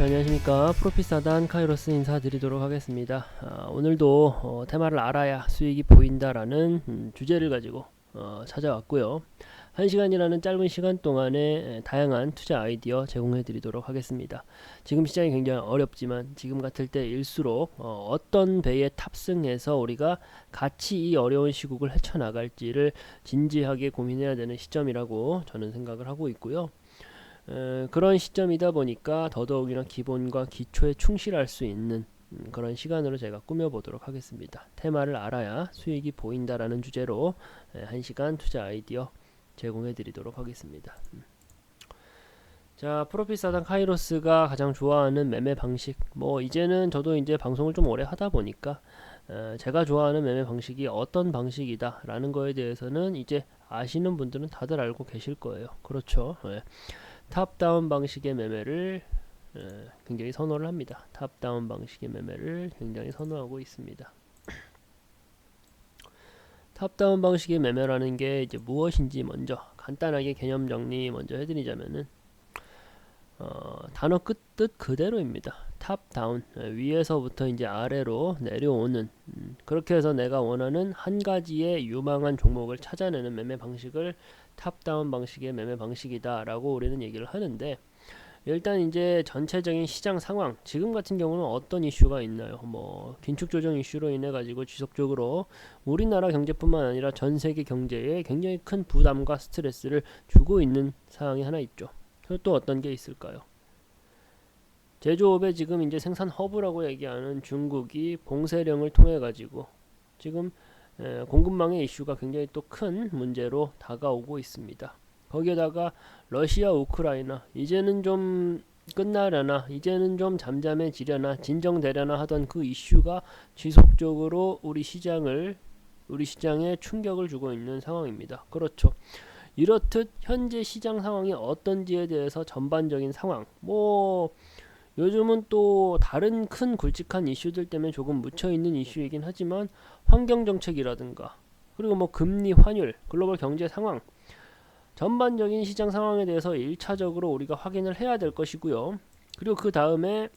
안녕하십니까. 프로핏사단 카이로스 인사드리도록 하겠습니다. 오늘도 테마를 알아야 수익이 보인다라는 주제를 가지고 찾아왔고요. 1시간이라는 짧은 시간 동안에 다양한 투자 아이디어 제공해 드리도록 하겠습니다. 지금 시장이 굉장히 어렵지만 지금 같을 때일수록 어떤 배에 탑승해서 우리가 같이 이 어려운 시국을 헤쳐나갈지를 진지하게 고민해야 되는 시점이라고 저는 생각을 하고 있고요. 그런 시점이다 보니까 더더욱이나 기본과 기초에 충실할 수 있는 그런 시간으로 제가 꾸며보도록 하겠습니다. 테마를 알아야 수익이 보인다라는 주제로 1시간 투자 아이디어 제공해 드리도록 하겠습니다. 자, 프로핏사단 카이로스가 가장 좋아하는 매매 방식, 이제는 저도 이제 방송을 좀 오래 하다 보니까 제가 좋아하는 매매 방식이 어떤 방식이다 라는 거에 대해서는 이제 아시는 분들은 다들 알고 계실 거예요. 그렇죠. 탑다운 방식의 매매를 굉장히 선호를 합니다. 탑다운 방식의 매매를 굉장히 선호하고 있습니다. 탑다운 방식의 매매라는 게 이제 무엇인지 먼저 간단하게 개념 정리 먼저 해드리자면은 단어 뜻 그대로입니다. 탑다운, 위에서부터 이제 아래로 내려오는, 그렇게 해서 내가 원하는 한 가지의 유망한 종목을 찾아내는 매매 방식을 탑다운 방식의 매매 방식이다 라고 우리는 얘기를 하는데, 일단 이제 전체적인 시장 상황, 지금 같은 경우는 어떤 이슈가 있나요? 긴축 조정 이슈로 인해 가지고 지속적으로 우리나라 경제뿐만 아니라 전 세계 경제에 굉장히 큰 부담과 스트레스를 주고 있는 상황이 하나 있죠. 또 어떤 게 있을까요? 제조업의 지금 이제 생산 허브라고 얘기하는 중국이 봉쇄령을 통해 가지고 지금 공급망의 이슈가 굉장히 또 큰 문제로 다가오고 있습니다. 거기에다가 러시아 우크라이나 이제는 좀 끝나려나, 이제는 좀 잠잠해지려나, 진정되려나 하던 그 이슈가 지속적으로 우리 시장에 충격을 주고 있는 상황입니다. 그렇죠. 이렇듯 현재 시장 상황이 어떤지에 대해서 전반적인 상황, 요즘은 또 다른 큰 굵직한 이슈들 때문에 조금 묻혀있는 이슈이긴 하지만 환경정책이라든가 그리고 금리, 환율, 글로벌 경제 상황, 전반적인 시장 상황에 대해서 1차적으로 우리가 확인을 해야 될 것이고요. 그리고 그 다음에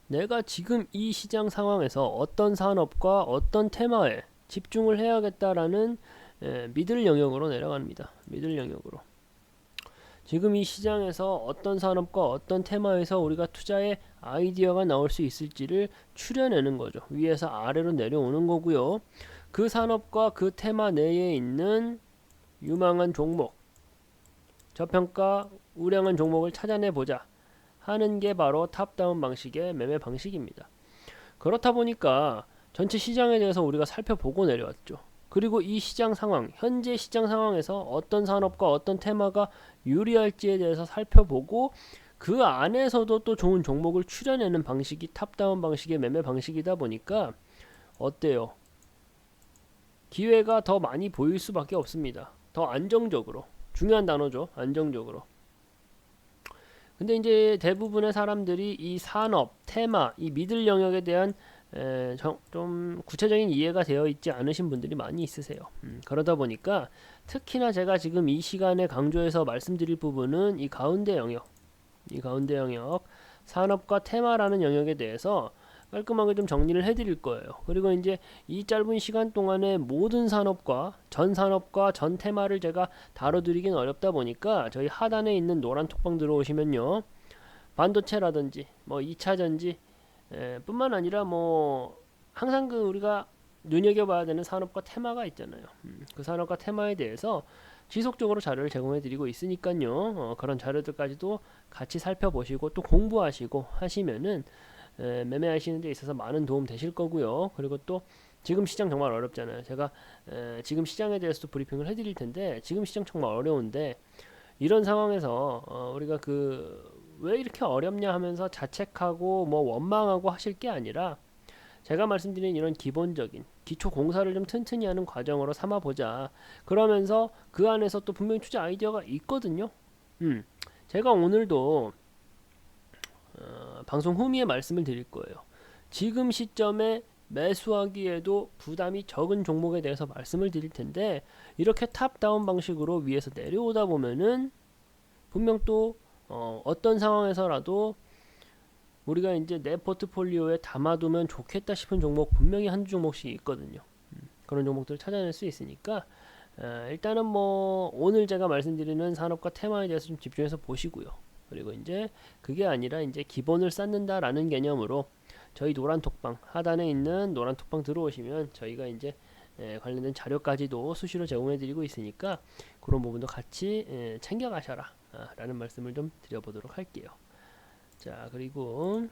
내가 지금 이 시장 상황에서 어떤 산업과 어떤 테마에 집중을 해야겠다라는 미들 영역으로 내려갑니다. 미들 영역으로. 지금 이 시장에서 어떤 산업과 어떤 테마에서 우리가 투자의 아이디어가 나올 수 있을지를 추려내는 거죠. 위에서 아래로 내려오는 거고요. 그 산업과 그 테마 내에 있는 유망한 종목, 저평가, 우량한 종목을 찾아내보자 하는 게 바로 탑다운 방식의 매매 방식입니다. 그렇다 보니까 전체 시장에 대해서 우리가 살펴보고 내려왔죠. 그리고 이 시장 상황, 현재 시장 상황에서 어떤 산업과 어떤 테마가 유리할지에 대해서 살펴보고 그 안에서도 또 좋은 종목을 추려내는 방식이 탑다운 방식의 매매 방식이다 보니까 어때요? 기회가 더 많이 보일 수밖에 없습니다. 더 안정적으로. 중요한 단어죠. 안정적으로. 근데 이제 대부분의 사람들이 이 산업, 테마, 이 미들 영역에 대한 좀 구체적인 이해가 되어 있지 않으신 분들이 많이 있으세요. 그러다 보니까 특히나 제가 지금 이 시간에 강조해서 말씀드릴 부분은 이 가운데 영역, 산업과 테마라는 영역에 대해서 깔끔하게 좀 정리를 해드릴 거예요. 그리고 이제 이 짧은 시간 동안에 모든 산업과 전 테마를 제가 다뤄드리긴 어렵다 보니까 저희 하단에 있는 노란 톡방 들어오시면요, 반도체라든지 2차전지 뿐만 아니라 항상 우리가 눈여겨봐야 되는 산업과 테마가 있잖아요. 그 산업과 테마에 대해서 지속적으로 자료를 제공해드리고 있으니까요. 그런 자료들까지도 같이 살펴보시고 또 공부하시고 하시면은 매매하시는 데 있어서 많은 도움 되실 거고요. 그리고 또 지금 시장 정말 어렵잖아요. 제가 지금 시장에 대해서도 브리핑을 해드릴 텐데 지금 시장 정말 어려운데 이런 상황에서 우리가 왜 이렇게 어렵냐 하면서 자책하고 원망하고 하실 게 아니라 제가 말씀드린 이런 기본적인 기초 공사를 좀 튼튼히 하는 과정으로 삼아보자. 그러면서 그 안에서 또 분명히 투자 아이디어가 있거든요. 제가 오늘도 방송 후미에 말씀을 드릴 거예요. 지금 시점에 매수하기에도 부담이 적은 종목에 대해서 말씀을 드릴 텐데 이렇게 탑다운 방식으로 위에서 내려오다 보면은 분명 또 어떤 상황에서라도 우리가 이제 내 포트폴리오에 담아두면 좋겠다 싶은 종목 분명히 한두 종목씩 있거든요. 그런 종목들을 찾아낼 수 있으니까 일단은 뭐 오늘 제가 말씀드리는 산업과 테마에 대해서 좀 집중해서 보시고요. 그리고 이제 그게 아니라 이제 기본을 쌓는다라는 개념으로 저희 노란톡방 하단에 있는 노란톡방 들어오시면 저희가 이제 관련된 자료까지도 수시로 제공해드리고 있으니까 그런 부분도 같이 챙겨가셔라 라는 말씀을 좀 드려보도록 할게요. 자, 그리고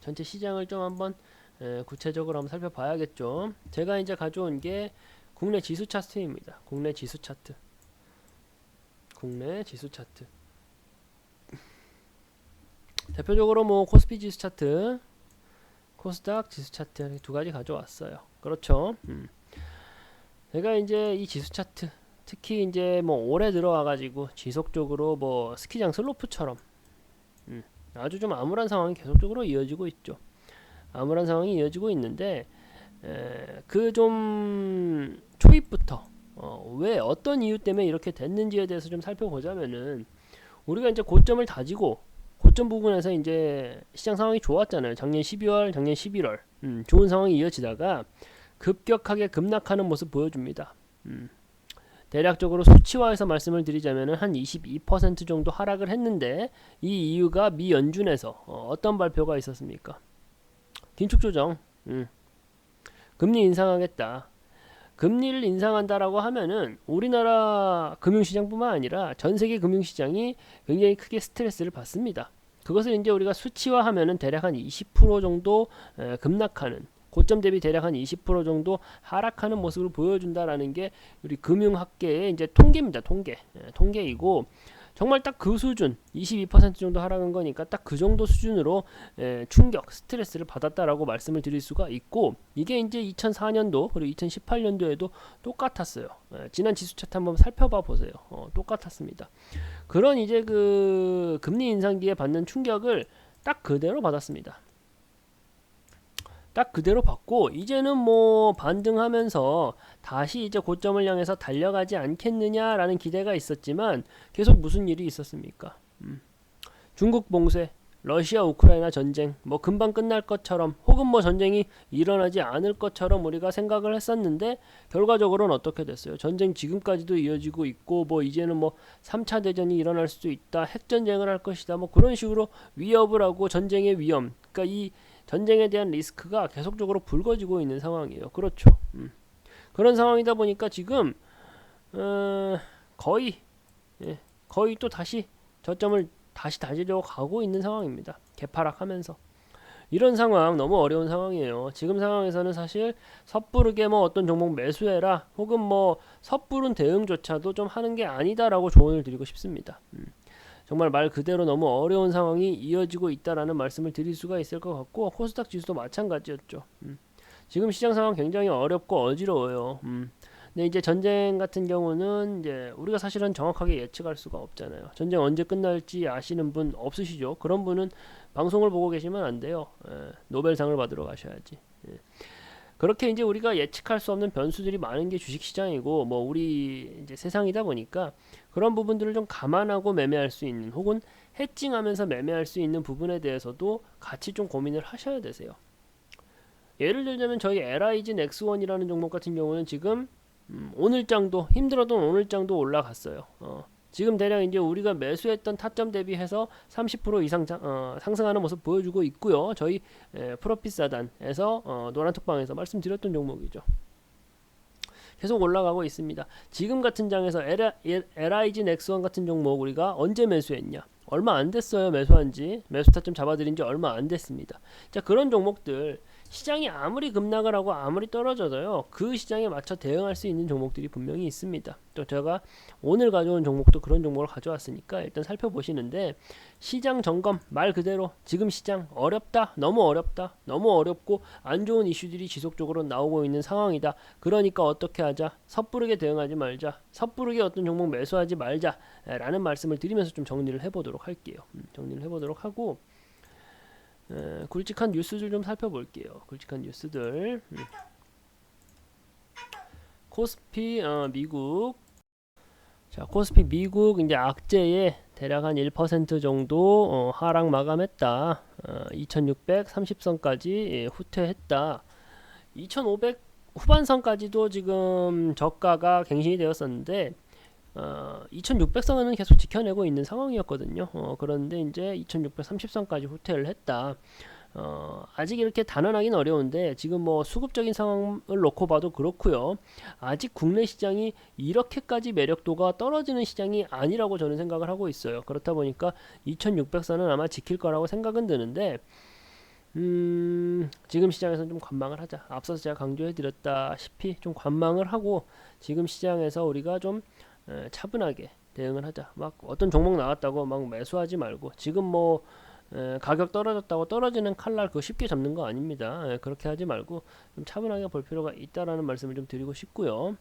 전체 시장을 좀 한번 구체적으로 한번 살펴봐야겠죠. 제가 이제 가져온 게 국내 지수 차트입니다. 국내 지수 차트. 국내 지수 차트. 대표적으로 뭐 코스피 지수 차트, 코스닥 지수 차트 두 가지 가져왔어요. 그렇죠. 제가 이제 이 지수 차트, 특히 이제 뭐 올해 들어와가지고 지속적으로 뭐 스키장 슬로프처럼 아주 좀 암울한 상황이 계속적으로 이어지고 있죠. 암울한 상황이 이어지고 있는데 그 좀 초입부터 왜 어떤 이유 때문에 이렇게 됐는지에 대해서 좀 살펴보자면은 우리가 이제 고점을 다지고 고점 부분에서 이제 시장 상황이 좋았잖아요. 작년 12월, 작년 11월 좋은 상황이 이어지다가 급격하게 급락하는 모습 보여줍니다. 대략적으로 수치화해서 말씀을 드리자면 한 22% 정도 하락을 했는데 이 이유가 미 연준에서 어떤 발표가 있었습니까? 긴축 조정. 금리 인상하겠다. 금리를 인상한다라고 하면은 우리나라 금융시장뿐만 아니라 전 세계 금융시장이 굉장히 크게 스트레스를 받습니다. 그것을 이제 우리가 수치화하면은 대략 한 20% 정도 급락하는, 고점 대비 대략 한 20% 정도 하락하는 모습을 보여준다라는 게 우리 금융학계의 이제 통계입니다. 통계이고 정말 딱 그 수준 22% 정도 하락한 거니까 딱 그 정도 수준으로 충격, 스트레스를 받았다라고 말씀을 드릴 수가 있고 이게 이제 2004년도 그리고 2018년도에도 똑같았어요. 지난 지수 차트 한번 살펴봐 보세요. 똑같았습니다. 그런 이제 그 금리 인상기에 받는 충격을 딱 그대로 받았습니다. 딱 그대로 받고 이제는 뭐 반등하면서 다시 이제 고점을 향해서 달려가지 않겠느냐라는 기대가 있었지만 계속 무슨 일이 있었습니까? 중국 봉쇄, 러시아 우크라이나 전쟁, 뭐 금방 끝날 것처럼 혹은 뭐 전쟁이 일어나지 않을 것처럼 우리가 생각을 했었는데 결과적으로는 어떻게 됐어요? 전쟁 지금까지도 이어지고 있고 뭐 이제는 뭐 3차 대전이 일어날 수도 있다, 핵전쟁을 할 것이다, 뭐 그런 식으로 위협을 하고 전쟁의 위험, 그러니까 이 전쟁에 대한 리스크가 계속적으로 불거지고 있는 상황이에요. 그렇죠. 그런 상황이다 보니까 지금 거의 또 다시 저점을 다시 다지려고 가고 있는 상황입니다. 개파락하면서 이런 상황 너무 어려운 상황이에요. 지금 상황에서는 사실 섣부르게 뭐 어떤 종목 매수해라 혹은 뭐 섣부른 대응조차도 좀 하는 게 아니다라고 조언을 드리고 싶습니다. 정말 말 그대로 너무 어려운 상황이 이어지고 있다라는 말씀을 드릴 수가 있을 것 같고 코스닥 지수도 마찬가지였죠. 지금 시장 상황 굉장히 어렵고 어지러워요. 근데 이제 전쟁 같은 경우는 이제 우리가 사실은 정확하게 예측할 수가 없잖아요. 전쟁 언제 끝날지 아시는 분 없으시죠? 그런 분은 방송을 보고 계시면 안 돼요. 노벨상을 받으러 가셔야지. 그렇게 이제 우리가 예측할 수 없는 변수들이 많은 게 주식시장이고 뭐 우리 이제 세상이다 보니까 그런 부분들을 좀 감안하고 매매할 수 있는 혹은 해칭하면서 매매할 수 있는 부분에 대해서도 같이 좀 고민을 하셔야 되세요. 예를 들자면 저희 LIG 넥스원이라는 종목 같은 경우는 지금 오늘장도 힘들어도 오늘장도 올라갔어요. 지금 대략 이제 우리가 매수했던 타점 대비해서 30% 이상 상승하는 모습 보여주고 있고요. 저희 프로핏사단에서 노란톡방에서 말씀드렸던 종목이죠. 계속 올라가고 있습니다. 지금 같은 장에서 LIG 넥스원 같은 종목 우리가 언제 매수했냐? 얼마 안 됐어요. 매수한지 매수 타점 잡아드린지 얼마 안 됐습니다. 자, 그런 종목들 시장이 아무리 급락을 하고 아무리 떨어져도요 그 시장에 맞춰 대응할 수 있는 종목들이 분명히 있습니다. 또 제가 오늘 가져온 종목도 그런 종목을 가져왔으니까 일단 살펴보시는데 시장 점검 말 그대로 지금 시장 어렵다, 너무 어렵다, 너무 어렵고 안 좋은 이슈들이 지속적으로 나오고 있는 상황이다. 그러니까 어떻게 하자, 섣부르게 대응하지 말자, 섭부르게 어떤 종목 매수하지 말자 라는 말씀을 드리면서 좀 정리를 해보도록 할게요. 정리를 해보도록 하고 굵직한 뉴스들 좀 살펴볼게요. 굵직한 뉴스들. 코스피 미국. 자, 코스피 미국 이제 악재의 대략 한 1% 정도 하락 마감했다. 2630선까지 후퇴했다. 2500 후반선까지도 지금 저가가 갱신이 되었었는데 2600선은 계속 지켜내고 있는 상황이었거든요. 그런데 이제 2630선까지 후퇴를 했다. 아직 이렇게 단언하기는 어려운데 지금 뭐 수급적인 상황을 놓고 봐도 그렇고요. 아직 국내 시장이 이렇게까지 매력도가 떨어지는 시장이 아니라고 저는 생각을 하고 있어요. 그렇다 보니까 2600선은 아마 지킬 거라고 생각은 드는데 지금 시장에서는 좀 관망을 하자. 앞서서 제가 강조해 드렸다시피 좀 관망을 하고 지금 시장에서 우리가 좀 차분하게 대응을 하자. 막 어떤 종목 나왔다고 막 매수하지 말고 지금 뭐 가격 떨어졌다고 떨어지는 칼날 그거 쉽게 잡는 거 아닙니다. 그렇게 하지 말고 좀 차분하게 볼 필요가 있다라는 말씀을 좀 드리고 싶고요.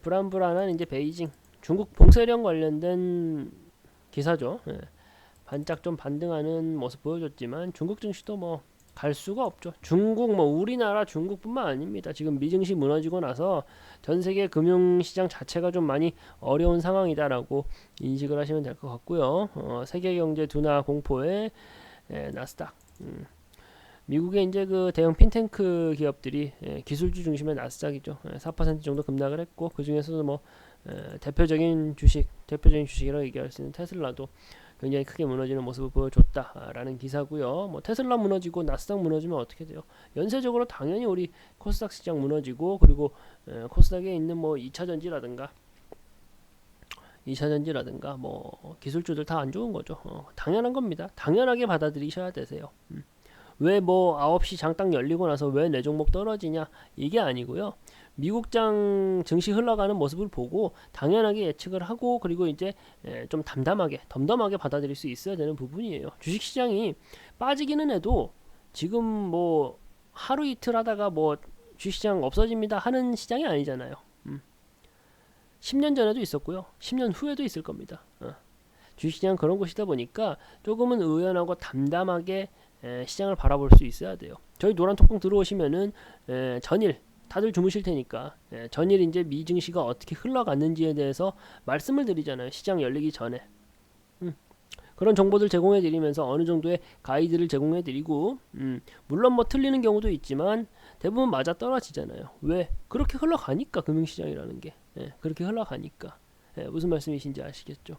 불안불안한 이제 베이징 중국 봉쇄령 관련된 기사죠. 반짝 좀 반등하는 모습 보여줬지만 중국 증시도 뭐 갈 수가 없죠. 중국 뭐 우리나라 중국뿐만 아닙니다. 지금 미증시 무너지고 나서 전 세계 금융시장 자체가 좀 많이 어려운 상황이다라고 인식을 하시면 될 것 같고요. 세계 경제 둔화 공포에 나스닥 미국의 이제 그 대형 핀테크 기업들이 기술주 중심의 나스닥이죠. 4% 정도 급락을 했고 그 중에서도 뭐 대표적인 주식이라고 얘기할 수 있는 테슬라도 굉장히 크게 무너지는 모습을 보여줬다라는 기사고요. 뭐 테슬라 무너지고 나스닥 무너지면 어떻게 돼요? 연쇄적으로 당연히 우리 코스닥 시장 무너지고 그리고 코스닥에 있는 뭐 2차전지라든가 뭐 기술주들 다 안 좋은 거죠. 당연한 겁니다. 당연하게 받아들이셔야 되세요. 왜 뭐 9시 장 딱 열리고 나서 왜 내 종목 떨어지냐 이게 아니고요. 미국장 증시 흘러가는 모습을 보고 당연하게 예측을 하고 그리고 이제 좀 덤덤하게 받아들일 수 있어야 되는 부분이에요. 주식시장이 빠지기는 해도 지금 뭐 하루 이틀 하다가 뭐 주식시장 없어집니다 하는 시장이 아니잖아요. 10년 전에도 있었고요. 10년 후에도 있을 겁니다. 주식시장 그런 곳이다 보니까 조금은 의연하고 담담하게 시장을 바라볼 수 있어야 돼요. 저희 노란톡방 들어오시면은 전일 다들 주무실 테니까 전일 이제 미증시가 어떻게 흘러갔는지에 대해서 말씀을 드리잖아요. 시장 열리기 전에 그런 정보들 제공해 드리면서 어느 정도의 가이드를 제공해 드리고 물론 뭐 틀리는 경우도 있지만 대부분 맞아 떨어지잖아요. 왜? 그렇게 흘러가니까 금융시장이라는 게 그렇게 흘러가니까 무슨 말씀이신지 아시겠죠?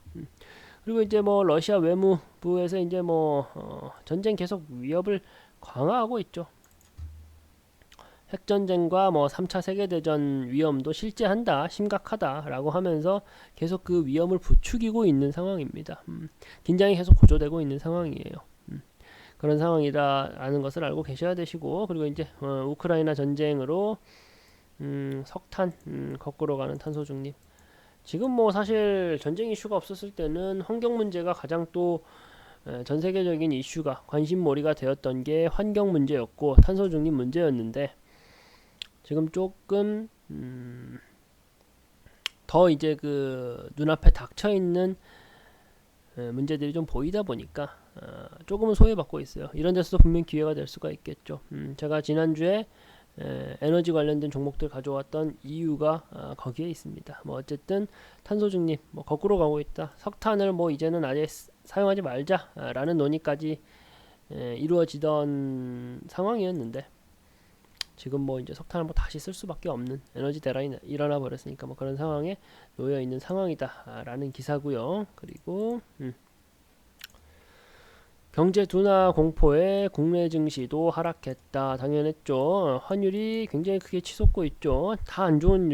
그리고 이제 뭐 러시아 외무부에서 이제 뭐 전쟁 계속 위협을 강화하고 있죠. 핵전쟁과 뭐 3차 세계대전 위험도 실제한다, 심각하다라고 하면서 계속 그 위험을 부추기고 있는 상황입니다. 긴장이 계속 고조되고 있는 상황이에요. 그런 상황이다라는 것을 알고 계셔야 되시고 그리고 이제 우크라이나 전쟁으로 석탄 거꾸로 가는 탄소 중립 지금 뭐 사실 전쟁 이슈가 없었을 때는 환경 문제가 가장 또 전 세계적인 이슈가 관심몰이가 되었던 게 환경 문제였고 탄소 중립 문제였는데 지금 조금 더 이제 그 눈앞에 닥쳐 있는 문제들이 좀 보이다 보니까 조금은 소외받고 있어요. 이런 데서도 분명 기회가 될 수가 있겠죠. 제가 지난주에 에너지 관련된 종목들 가져왔던 이유가 거기에 있습니다. 뭐 어쨌든 탄소 중립 뭐 거꾸로 가고 있다. 석탄을 뭐 이제는 아예 사용하지 말자라는 논의까지 이루어지던 상황이었는데 지금 뭐 이제 석탄을 뭐 다시 쓸 수밖에 없는 에너지 대란이 일어나 버렸으니까 뭐 그런 상황에 놓여 있는 상황이다라는 기사고요. 그리고 경제 둔화 공포에 국내 증시도 하락했다. 당연했죠. 환율이 굉장히 크게 치솟고 있죠. 다 안 좋은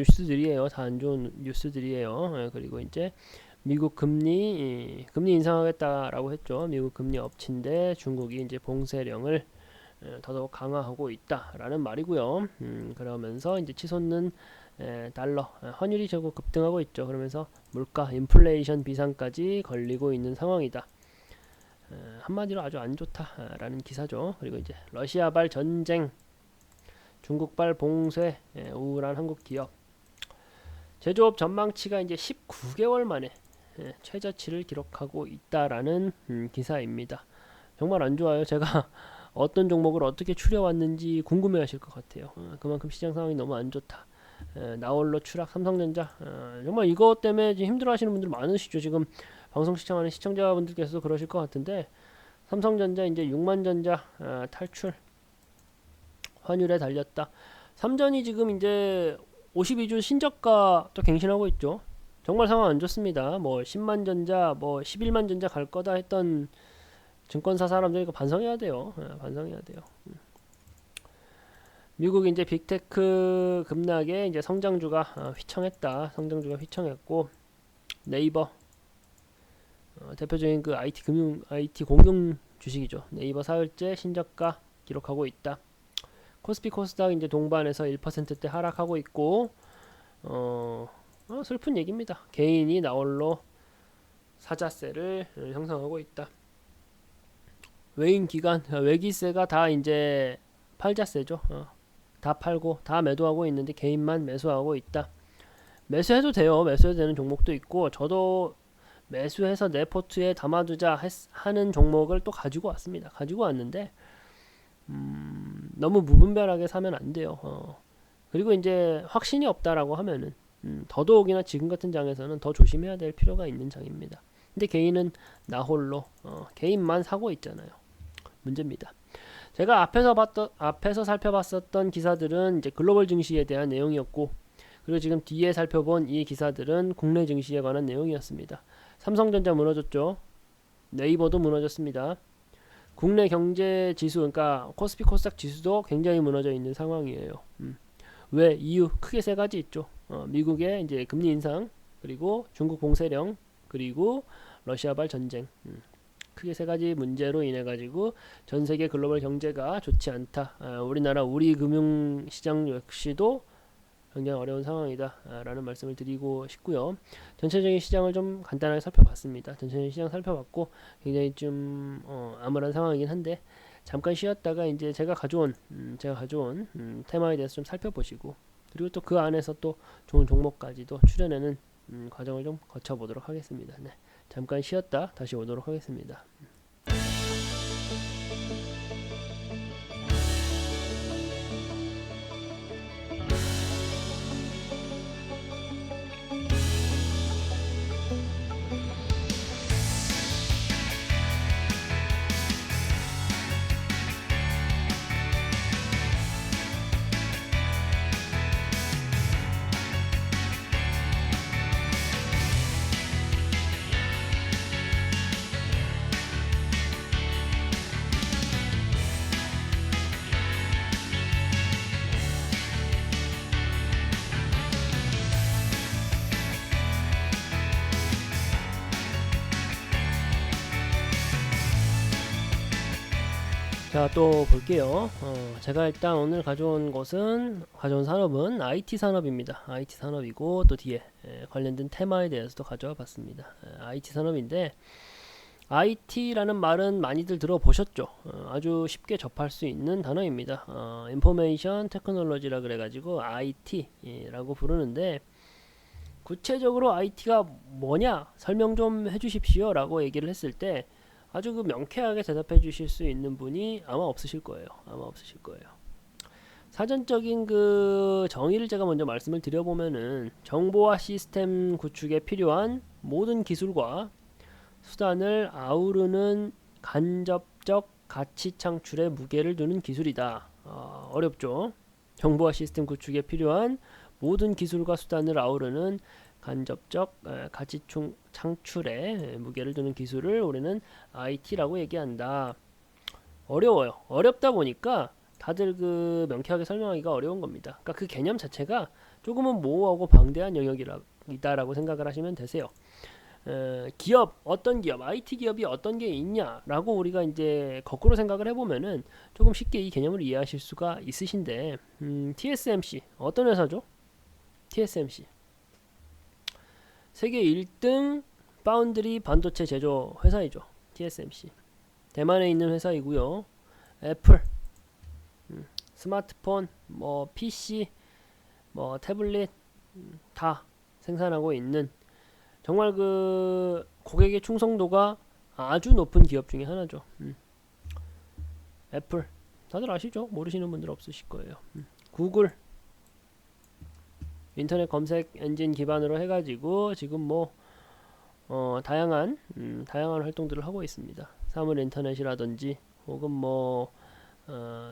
뉴스들이에요. 그리고 이제 미국 금리 인상하겠다라고 했죠. 미국 금리 엎친데 중국이 이제 봉쇄령을 더더욱 강화하고 있다라는 말이고요. 그러면서 이제 치솟는 달러 환율이 저거 급등하고 있죠. 그러면서 물가 인플레이션 비상까지 걸리고 있는 상황이다. 한마디로 아주 안 좋다라는 기사죠. 그리고 이제 러시아발 전쟁, 중국발 봉쇄, 우울한 한국 기업. 제조업 전망치가 이제 19개월 만에 최저치를 기록하고 있다라는 기사입니다. 정말 안 좋아요. 제가 어떤 종목을 어떻게 추려왔는지 궁금해하실 것 같아요. 그만큼 시장 상황이 너무 안 좋다. 나홀로 추락, 삼성전자 정말 이것 때문에 지금 힘들어하시는 분들 많으시죠. 지금 방송 시청하는 시청자분들께서도 그러실 것 같은데 삼성전자 이제 6만 전자 탈출 환율에 달렸다. 삼전이 지금 이제 52주 신저가 또 갱신하고 있죠. 정말 상황 안 좋습니다. 뭐 10만 전자, 뭐 11만 전자 갈 거다 했던 증권사 사람들이 이거 반성해야 돼요. 반성해야 돼요. 미국 이제 빅테크 급락에 이제 성장주가 휘청했다. 성장주가 휘청했고 네이버 대표적인 그 IT 공용 주식이죠. 네이버 사흘째 신저가 기록하고 있다. 코스피 코스닥 이제 동반해서 1%대 하락하고 있고 슬픈 얘기입니다. 개인이 나홀로 사자세를 형성하고 있다. 외인 기관 외기세가 다 이제 팔자세죠. 다 팔고 다 매도하고 있는데 개인만 매수하고 있다. 매수해도 돼요. 매수해도 되는 종목도 있고 저도 매수해서 내 포트에 담아두자 하는 종목을 또 가지고 왔습니다. 가지고 왔는데 너무 무분별하게 사면 안 돼요. 그리고 이제 확신이 없다라고 하면은 더더욱이나 지금 같은 장에서는 더 조심해야 될 필요가 있는 장입니다. 근데 개인은 나홀로 개인만 사고 있잖아요. 문제입니다. 제가 앞에서 살펴봤었던 기사들은 이제 글로벌 증시에 대한 내용이었고, 그리고 지금 뒤에 살펴본 이 기사들은 국내 증시에 관한 내용이었습니다. 삼성전자 무너졌죠. 네이버도 무너졌습니다. 국내 경제 지수, 그러니까 코스피 코스닥 지수도 굉장히 무너져 있는 상황이에요. 왜? 이유 크게 세 가지 있죠. 미국의 이제 금리 인상, 그리고 중국 봉쇄령, 그리고 러시아발 전쟁. 크게 세 가지 문제로 인해 가지고 전 세계 글로벌 경제가 좋지 않다. 우리나라 우리 금융 시장 역시도 굉장히 어려운 상황이다 라는 말씀을 드리고 싶고요. 전체적인 시장을 좀 간단하게 살펴봤습니다. 전체적인 시장 살펴봤고 굉장히 좀 암울한 상황이긴 한데 잠깐 쉬었다가 이제 제가 가져온 테마에 대해서 좀 살펴보시고, 그리고 또 그 안에서 또 좋은 종목까지도 추려내는 과정을 좀 거쳐보도록 하겠습니다. 네. 잠깐 쉬었다 다시 오도록 하겠습니다. 자, 또 볼게요. 제가 일단 오늘 가져온 산업은 IT 산업입니다. IT 산업이고, 또 뒤에 관련된 테마에 대해서도 가져와 봤습니다. IT 산업인데, IT라는 말은 많이들 들어보셨죠? 아주 쉽게 접할 수 있는 단어입니다. 인포메이션 테크놀로지라 그래가지고 IT라고 부르는데, 구체적으로 IT가 뭐냐 설명 좀 해주십시오 라고 얘기를 했을 때 아주 그 명쾌하게 대답해 주실 수 있는 분이 아마 없으실 거예요. 사전적인 그 정의를 제가 먼저 말씀을 드려보면은 정보화 시스템 구축에 필요한 모든 기술과 수단을 아우르는 간접적 가치 창출에 무게를 두는 기술이다. 어렵죠? 정보화 시스템 구축에 필요한 모든 기술과 수단을 아우르는 간접적 가치 창출에 무게를 두는 기술을 우리는 IT라고 얘기한다. 어려워요. 어렵다 보니까 다들 그 명쾌하게 설명하기가 어려운 겁니다. 그러니까 그 개념 자체가 조금은 모호하고 방대한 영역이다라고 생각을 하시면 되세요. 어떤 기업, IT 기업이 어떤 게 있냐라고 우리가 이제 거꾸로 생각을 해보면은 조금 쉽게 이 개념을 이해하실 수가 있으신데, TSMC 어떤 회사죠? TSMC 세계 1등 파운드리 반도체 제조 회사이죠. TSMC 대만에 있는 회사이고요. 애플 스마트폰, 뭐 PC, 뭐 태블릿 다 생산하고 있는 정말 그 고객의 충성도가 아주 높은 기업 중에 하나죠. 애플 다들 아시죠? 모르시는 분들 없으실 거예요. 구글 인터넷 검색 엔진 기반으로 해가지고 지금 뭐 다양한 활동들을 하고 있습니다. 사물 인터넷이라든지 혹은 뭐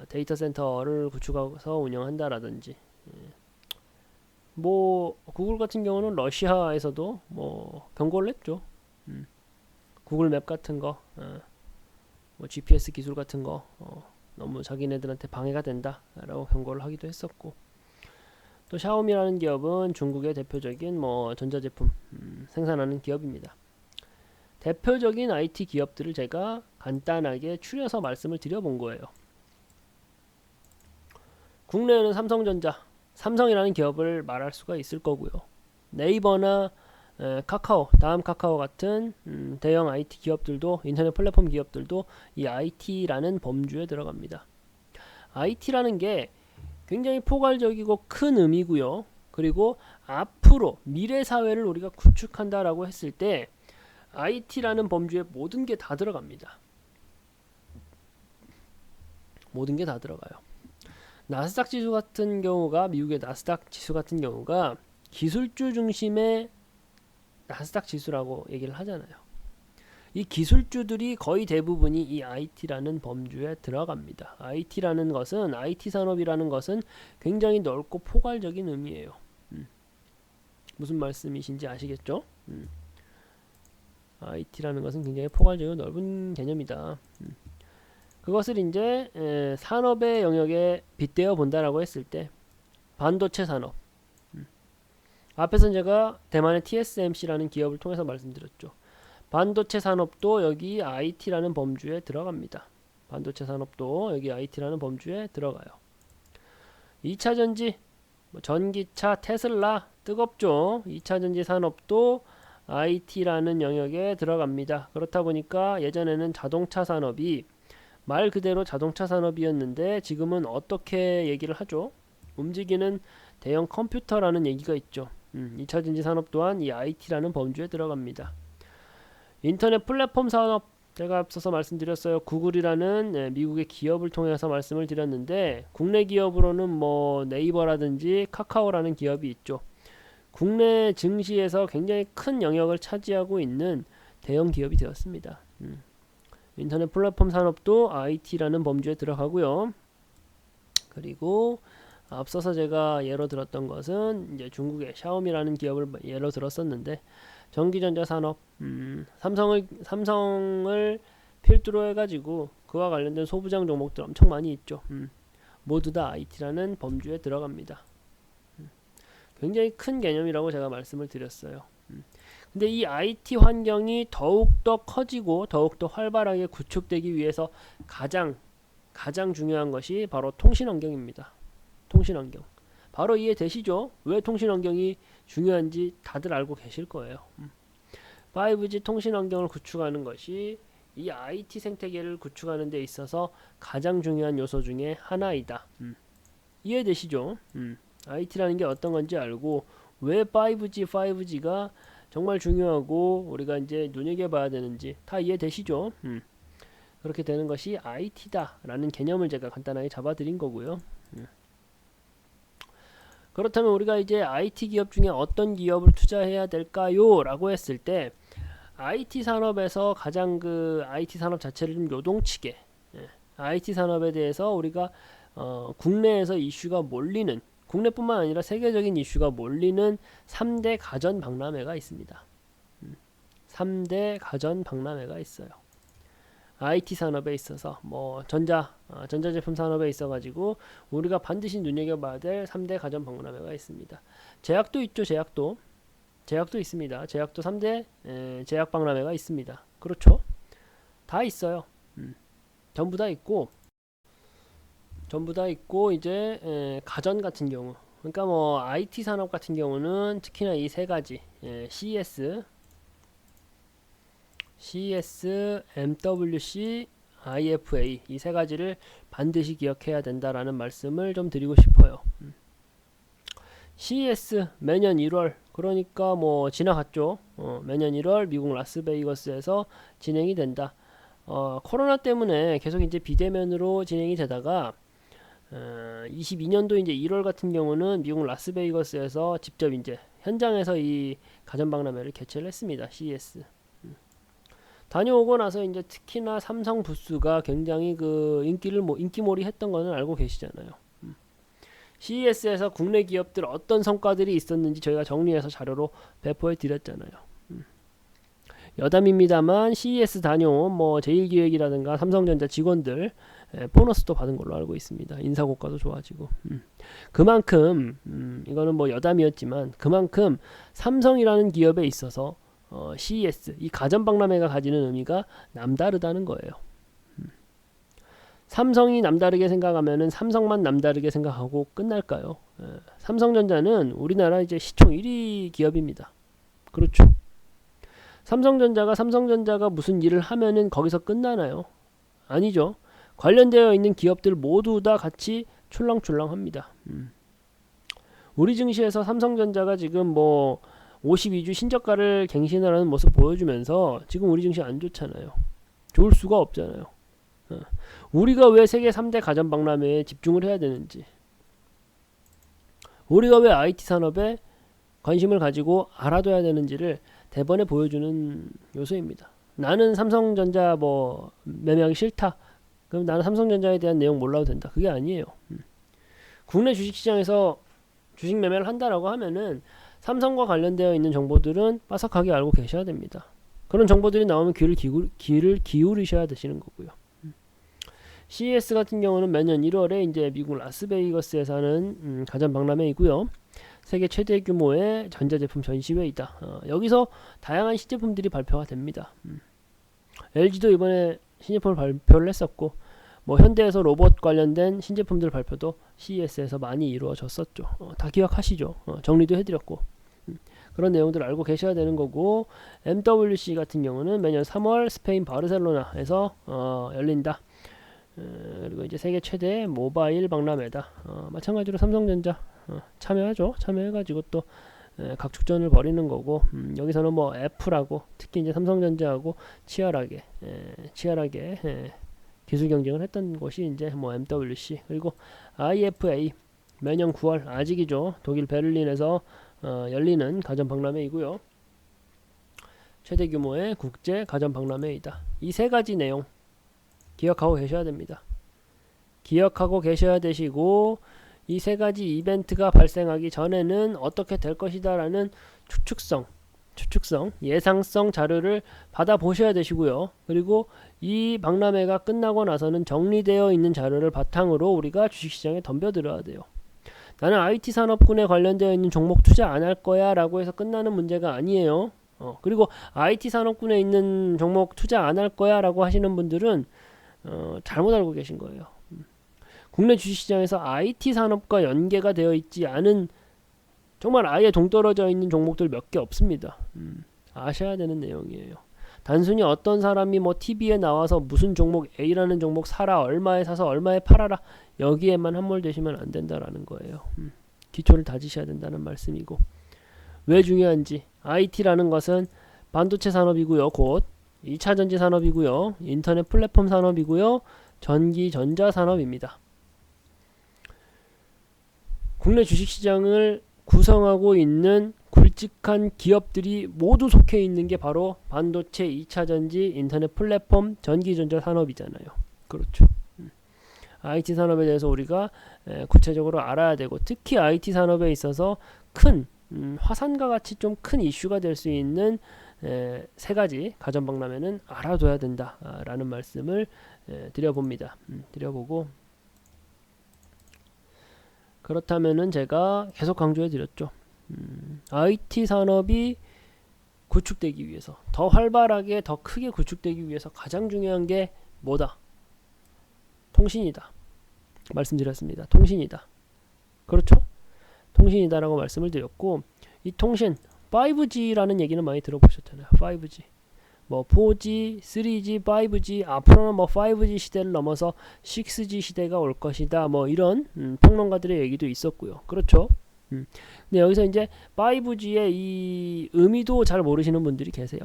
데이터 센터를 구축해서 운영한다라든지, 뭐 구글 같은 경우는 러시아에서도 뭐 경고를 냈죠. 구글 맵 같은 거, 뭐 GPS 기술 같은 거 너무 자기네들한테 방해가 된다라고 경고를 하기도 했었고, 또 샤오미라는 기업은 중국의 대표적인 뭐 전자제품 생산하는 기업입니다. 대표적인 IT 기업들을 제가 간단하게 추려서 말씀을 드려본 거예요. 국내에는 삼성이라는 기업을 말할 수가 있을 거고요. 네이버나 카카오, 다음 카카오 같은 대형 IT 기업들도, 인터넷 플랫폼 기업들도 이 IT라는 범주에 들어갑니다. IT라는 게 굉장히 포괄적이고 큰 의미고요. 그리고 앞으로 미래 사회를 우리가 구축한다라고 했을 때 IT라는 범주에 모든 게 다 들어갑니다. 모든 게 다 들어가요. 나스닥 지수 같은 경우가, 미국의 나스닥 지수 같은 경우가 기술주 중심의 나스닥 지수라고 얘기를 하잖아요. 이 기술주들이 거의 대부분이 이 IT라는 범주에 들어갑니다. IT라는 것은, IT 산업이라는 것은 굉장히 넓고 포괄적인 의미예요. 무슨 말씀이신지 아시겠죠? IT라는 것은 굉장히 포괄적이고 넓은 개념이다. 그것을 이제 산업의 영역에 빗대어 본다라고 했을 때 반도체 산업, 앞에서 제가 대만의 TSMC라는 기업을 통해서 말씀드렸죠. 반도체 산업도 여기 IT라는 범주에 들어갑니다. 반도체 산업도 여기 IT라는 범주에 들어가요. 2차전지, 전기차, 테슬라 뜨겁죠. 2차전지 산업도 IT라는 영역에 들어갑니다. 그렇다 보니까 예전에는 자동차 산업이 말 그대로 자동차 산업이었는데 지금은 어떻게 얘기를 하죠? 움직이는 대형 컴퓨터라는 얘기가 있죠. 2차전지 산업 또한 이 IT라는 범주에 들어갑니다. 인터넷 플랫폼 산업, 제가 앞서서 말씀드렸어요. 구글이라는 미국의 기업을 통해서 말씀을 드렸는데, 국내 기업으로는 뭐 네이버라든지 카카오라는 기업이 있죠. 국내 증시에서 굉장히 큰 영역을 차지하고 있는 대형 기업이 되었습니다. 인터넷 플랫폼 산업도 IT라는 범주에 들어가고요. 그리고 앞서서 제가 예로 들었던 것은 이제 중국의 샤오미라는 기업을 예로 들었었는데, 전기전자 산업, 삼성을 필두로 해가지고 그와 관련된 소부장 종목들 엄청 많이 있죠. 모두 다 IT라는 범주에 들어갑니다. 굉장히 큰 개념이라고 제가 말씀을 드렸어요. 근데 이 IT 환경이 더욱더 커지고 더욱더 활발하게 구축되기 위해서 가장 중요한 것이 바로 통신 환경입니다. 통신 환경. 바로 이해되시죠? 왜 통신 환경이 중요한지 다들 알고 계실 거예요. 5G 통신 환경을 구축하는 것이 이 IT 생태계를 구축하는 데 있어서 가장 중요한 요소 중에 하나이다. 이해되시죠? IT라는 게 어떤 건지 알고, 왜 5G가 정말 중요하고 우리가 이제 눈여겨봐야 되는지 다 이해되시죠? 그렇게 되는 것이 IT다라는 개념을 제가 간단하게 잡아드린 거고요. 그렇다면 우리가 이제 IT 기업 중에 어떤 기업을 투자해야 될까요? 라고 했을 때 IT 산업에서 가장 IT 산업 자체를 좀 요동치게, IT 산업에 대해서 우리가 국내에서 이슈가 몰리는, 국내뿐만 아니라 세계적인 이슈가 몰리는 3대 가전 박람회가 있습니다. 3대 가전 박람회가 있어요. IT 산업에 있어서 뭐 전자제품 산업에 있어가지고 우리가 반드시 눈여겨봐야 될 3대 가전 박람회가 있습니다. 제약도 있죠. 제약도 있습니다. 제약도 3대 제약 박람회가 있습니다. 그렇죠? 다 있어요. 전부 다 있고 이제 가전 같은 경우, 그러니까 뭐 IT 산업 같은 경우는 특히나 이 세 가지, CS, MWC, IFA, 이 세 가지를 반드시 기억해야 된다라는 말씀을 좀 드리고 싶어요. CS 매년 1월, 그러니까 뭐 지나갔죠. 매년 1월 미국 라스베이거스에서 진행이 된다. 코로나 때문에 계속 이제 비대면으로 진행이 되다가 22년도 이제 1월 같은 경우는 미국 라스베이거스에서 직접 이제 현장에서 이 가전박람회를 개최를 했습니다. CES. 다녀오고 나서 이제 특히나 삼성 부스가 굉장히 그 인기몰이 했던 거는 알고 계시잖아요. CES에서 국내 기업들 어떤 성과들이 있었는지 저희가 정리해서 자료로 배포해 드렸잖아요. 여담입니다만 CES 다녀온 뭐 제일기획이라든가 삼성전자 직원들 보너스도 받은 걸로 알고 있습니다. 인사고과도 좋아지고. 그만큼 이거는 뭐 여담이었지만 그만큼 삼성이라는 기업에 있어서 CES 이 가전박람회가 가지는 의미가 남다르다는 거예요. 삼성이 남다르게 생각하면은 삼성만 남다르게 생각하고 끝날까요? 삼성전자는 우리나라 이제 시총 1위 기업입니다. 그렇죠. 삼성전자가 무슨 일을 하면은 거기서 끝나나요? 아니죠. 관련되어 있는 기업들 모두 다 같이 출렁출렁합니다. 우리 증시에서 삼성전자가 지금 뭐 52주 신저가를 갱신을 하는 모습 보여주면서 지금 우리 증시 안 좋잖아요. 좋을 수가 없잖아요. 우리가 왜 세계 3대 가전박람회에 집중을 해야 되는지, 우리가 왜 IT 산업에 관심을 가지고 알아둬야 되는지를 대번에 보여주는 요소입니다. 나는 삼성전자 뭐 매매하기 싫다. 그럼 나는 삼성전자에 대한 내용 몰라도 된다. 그게 아니에요. 국내 주식시장에서 주식 매매를 한다라고 하면은 삼성과 관련되어 있는 정보들은 빠삭하게 알고 계셔야 됩니다. 그런 정보들이 나오면 귀를 기울이셔야 되시는 거고요. CES 같은 경우는 매년 1월에 이제 미국 라스베이거스에서 하는 가전박람회이고요. 세계 최대 규모의 전자제품 전시회이다. 여기서 다양한 신제품들이 발표가 됩니다. LG도 이번에 신제품을 발표를 했었고, 뭐 현대에서 로봇 관련된 신제품들 발표도 CES에서 많이 이루어졌었죠. 다 기억하시죠? 정리도 해드렸고. 그런 내용들을 알고 계셔야 되는 거고, MWC 같은 경우는 매년 3월 스페인 바르셀로나에서 열린다. 그리고 이제 세계 최대 모바일 박람회다. 마찬가지로 삼성전자 참여하죠. 참여해가지고 또 각축전을 벌이는 거고, 여기서는 뭐 애플하고 특히 이제 삼성전자하고 치열하게 기술 경쟁을 했던 곳이 이제 뭐 MWC, 그리고 IFA 매년 9월 아직이죠. 독일 베를린에서 열리는 가전 박람회이고요. 최대 규모의 국제 가전 박람회이다. 이 세 가지 내용 기억하고 계셔야 됩니다. 기억하고 계셔야 되시고, 이 세 가지 이벤트가 발생하기 전에는 어떻게 될 것이다라는 추측성, 예상성 자료를 받아보셔야 되시고요. 그리고 이 박람회가 끝나고 나서는 정리되어 있는 자료를 바탕으로 우리가 주식시장에 덤벼들어야 돼요. 나는 IT 산업군에 관련되어 있는 종목 투자 안 할 거야 라고 해서 끝나는 문제가 아니에요. 그리고 IT 산업군에 있는 종목 투자 안 할 거야 라고 하시는 분들은 잘못 알고 계신 거예요. 국내 주식시장에서 IT 산업과 연계가 되어 있지 않은, 정말 아예 동떨어져 있는 종목들 몇 개 없습니다. 아셔야 되는 내용이에요. 단순히 어떤 사람이 뭐 TV에 나와서 무슨 종목 A라는 종목 사라, 얼마에 사서 얼마에 팔아라, 여기에만 함몰되시면 안 된다라는 거예요. 기초를 다지셔야 된다는 말씀이고, 왜 중요한지, IT라는 것은 반도체 산업이고요, 곧 2차전지 산업이고요, 인터넷 플랫폼 산업이고요, 전기 전자 산업입니다. 국내 주식시장을 구성하고 있는 굵직한 기업들이 모두 속해 있는 게 바로 반도체, 2차전지, 인터넷 플랫폼, 전기전자 산업이잖아요. 그렇죠. IT 산업에 대해서 우리가 구체적으로 알아야 되고, 특히 IT 산업에 있어서 큰 화산과 같이 좀 큰 이슈가 될 수 있는 세 가지 가전박람회는 알아둬야 된다라는 말씀을 드려봅니다. 드려보고, 그렇다면은 제가 계속 강조해 드렸죠. IT 산업이 구축되기 위해서, 더 활발하게 더 크게 구축되기 위해서 가장 중요한 게 뭐다? 통신이다. 말씀드렸습니다. 통신이다. 그렇죠? 통신이다라고 말씀을 드렸고, 이 통신 5G라는 얘기는 많이 들어보셨잖아요. 5G. 뭐 4G, 3G, 5G, 앞으로는 뭐 5G 시대를 넘어서 6G 시대가 올 것이다. 뭐 이런 평론가들의 얘기도 있었고요. 그렇죠? 근데 여기서 이제 5G의 이 의미도 잘 모르시는 분들이 계세요.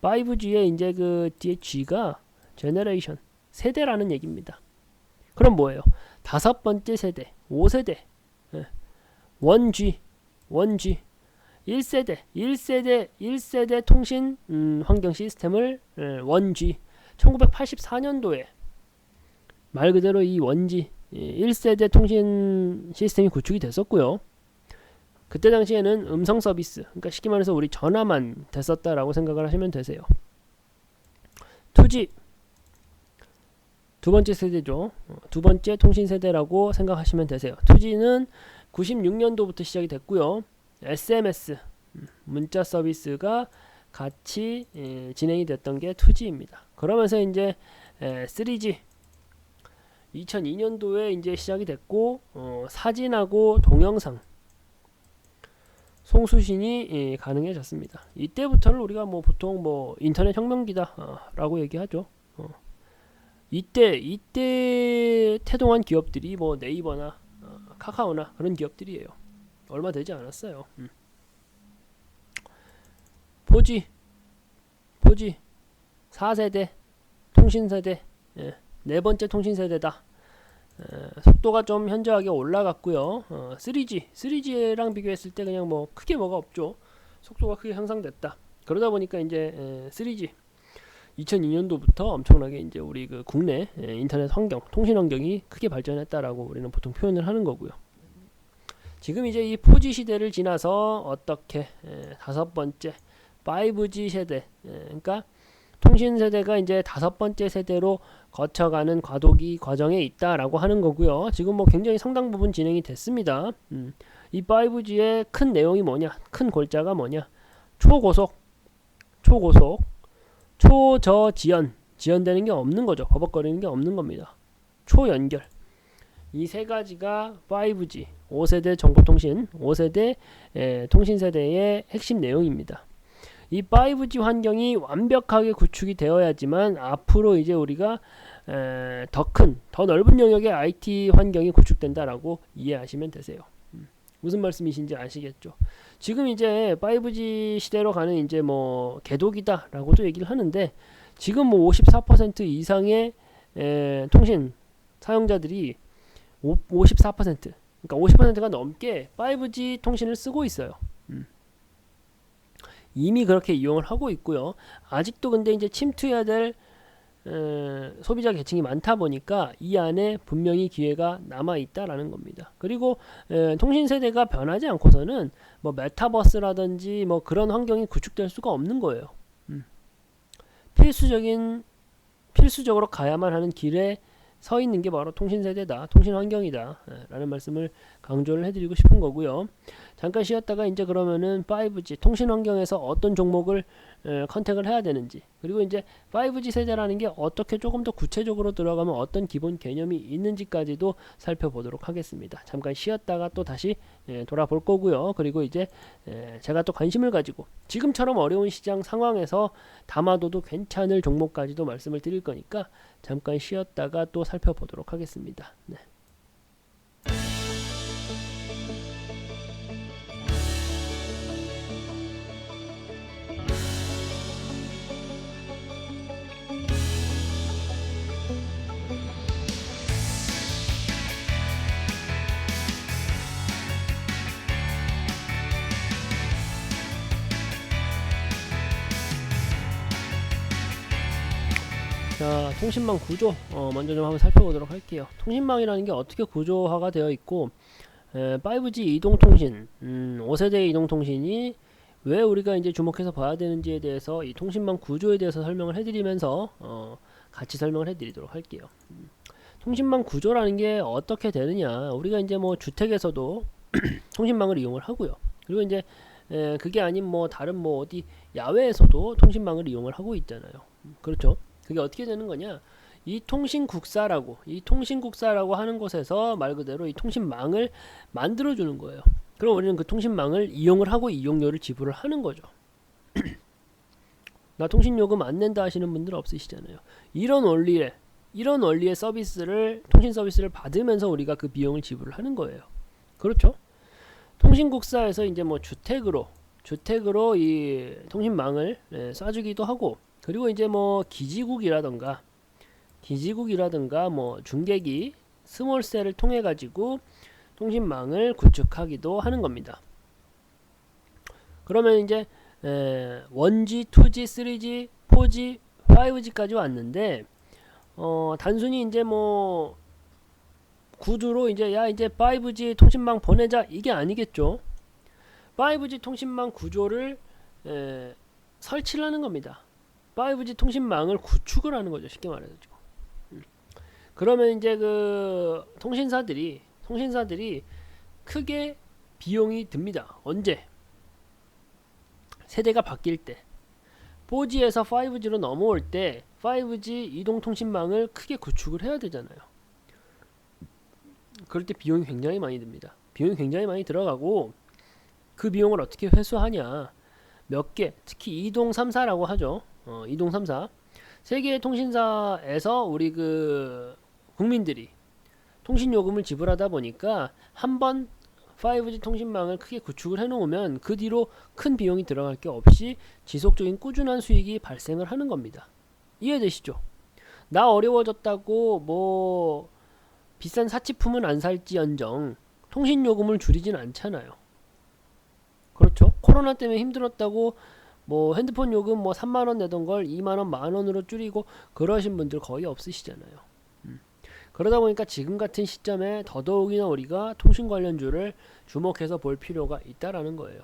5G의 이제 그 뒤에 G가 제너레이션, 세대라는 얘기입니다. 그럼 뭐예요? 5번째 세대, 5세대, 1G, 1세대 통신 환경 시스템을 원G 1984년도에 말 그대로 이 원G 1세대 통신 시스템이 구축이 됐었고요. 그때 당시에는 음성 서비스, 그러니까 쉽게 말해서 우리 전화만 됐었다라고 생각을 하시면 되세요. 2G 두 번째 세대죠. 두 번째 통신 세대라고 생각하시면 되세요. 2G는 96년도부터 시작이 됐고요. SMS 문자 서비스가 같이 진행이 됐던 게 2G입니다. 그러면서 이제 3G 2002년도에 이제 시작이 됐고 사진하고 동영상 송수신이 가능해졌습니다. 이때부터는 우리가 뭐 보통 뭐 인터넷 혁명기다라고 얘기하죠. 이때 태동한 기업들이 뭐 네이버나 카카오나 그런 기업들이에요. 얼마 되지 않았어요. 4G 4세대 통신세대 네 번째 통신세대다. 속도가 좀 현저하게 올라갔고요. 3G랑 비교했을 때 그냥 뭐 크게 뭐가 없죠. 속도가 크게 향상됐다. 그러다 보니까 이제 3G 2002년도부터 엄청나게 이제 우리 그 국내 인터넷 환경, 통신 환경이 크게 발전했다라고 우리는 보통 표현을 하는 거고요. 지금 이제 이 4G 시대를 지나서 어떻게 다섯 번째 5G 세대, 그러니까 통신 세대가 이제 다섯 번째 세대로 거쳐가는 과정에 있다라고 하는 거고요. 지금 뭐 굉장히 상당 부분 진행이 됐습니다. 이 5G의 큰 내용이 뭐냐? 큰 골자가 뭐냐? 초고속, 지연되는 게 없는 거죠. 버벅거리는 게 없는 겁니다. 초연결. 이 세 가지가 5G, 5세대 정보통신, 5세대 통신세대의 핵심 내용입니다. 이 5G 환경이 완벽하게 구축이 되어야지만 앞으로 이제 우리가 더 넓은 영역의 IT 환경이 구축된다라고 이해하시면 되세요. 무슨 말씀이신지 아시겠죠? 지금 이제 5G 시대로 가는 이제 뭐 궤도기다라고도 얘기를 하는데 지금 뭐 54% 이상의 통신 사용자들이 54% 그러니까 50%가 넘게 5G 통신을 쓰고 있어요. 이미 그렇게 이용을 하고 있고요. 아직도 근데 이제 침투해야 될 소비자 계층이 많다 보니까 이 안에 분명히 기회가 남아 있다라는 겁니다. 그리고 통신 세대가 변하지 않고서는 뭐 메타버스라든지 뭐 그런 환경이 구축될 수가 없는 거예요. 필수적으로 가야만 하는 길에 서 있는 게 바로 통신 세대다, 통신 환경이다 라는 말씀을 강조를 해드리고 싶은 거고요. 잠깐 쉬었다가 이제 그러면은 5G 통신 환경에서 어떤 종목을 컨택을 해야 되는지, 그리고 이제 5G 세대라는 게 어떻게 조금 더 구체적으로 들어가면 어떤 기본 개념이 있는지까지도 살펴보도록 하겠습니다. 잠깐 쉬었다가 또 다시 돌아볼 거고요. 그리고 이제 제가 또 관심을 가지고 지금처럼 어려운 시장 상황에서 담아둬도 괜찮을 종목까지도 말씀을 드릴 거니까 잠깐 쉬었다가 또 살펴보도록 하겠습니다. 네. 자, 통신망 구조 먼저 좀 한번 살펴보도록 할게요. 통신망이라는 게 어떻게 구조화가 되어 있고 5G 이동통신, 5세대 이동통신이 왜 우리가 이제 주목해서 봐야 되는지에 대해서 이 통신망 구조에 대해서 설명을 해드리면서 같이 설명을 해드리도록 할게요. 통신망 구조라는 게 어떻게 되느냐? 우리가 이제 뭐 주택에서도 통신망을 이용을 하고요. 그리고 이제 그게 아닌 뭐 다른 뭐 어디 야외에서도 통신망을 이용을 하고 있잖아요. 그렇죠? 그게 어떻게 되는 거냐? 이 통신국사라고 하는 곳에서 말 그대로 이 통신망을 만들어 주는 거예요. 그럼 우리는 그 통신망을 이용을 하고 이용료를 지불을 하는 거죠. 나 통신요금 안 낸다 하시는 분들 없으시잖아요. 이런 원리의 서비스를, 통신 서비스를 받으면서 우리가 그 비용을 지불을 하는 거예요. 그렇죠? 통신국사에서 이제 뭐 주택으로 이 통신망을 쏴주기도 하고, 그리고 이제 뭐 기지국이라던가 뭐 중계기, 스몰셀을 통해 가지고 통신망을 구축하기도 하는 겁니다. 그러면 이제 1G, 2G, 3G, 4G, 5G까지 왔는데 단순히 이제 뭐 구두로 이제 야 이제 5G 통신망 보내자 이게 아니겠죠. 5G 통신망 구조를 설치를 하는 겁니다. 5G 통신망을 구축을 하는 거죠. 쉽게 말해가지고. 그러면 이제 그 통신사들이 크게 비용이 듭니다. 언제? 세대가 바뀔 때. 4G에서 5G로 넘어올 때 5G 이동통신망을 크게 구축을 해야 되잖아요. 그럴 때 비용이 굉장히 많이 듭니다. 비용이 굉장히 많이 들어가고 그 비용을 어떻게 회수하냐. 몇 개, 특히 이동 3사라고 하죠. 이동 3사. 세계의 통신사에서 우리 그 국민들이 통신요금을 지불하다 보니까 한번 5G 통신망을 크게 구축을 해놓으면 그 뒤로 큰 비용이 들어갈 게 없이 지속적인 꾸준한 수익이 발생을 하는 겁니다. 이해되시죠? 나 어려워졌다고 뭐 비싼 사치품은 안 살지언정 통신요금을 줄이진 않잖아요. 그렇죠? 코로나 때문에 힘들었다고 뭐 핸드폰 요금 뭐 3만원 내던 걸 2만원 만원으로 줄이고 그러신 분들 거의 없으시잖아요. 그러다 보니까 지금 같은 시점에 더더욱이나 우리가 통신 관련주를 주목해서 볼 필요가 있다라는 거예요.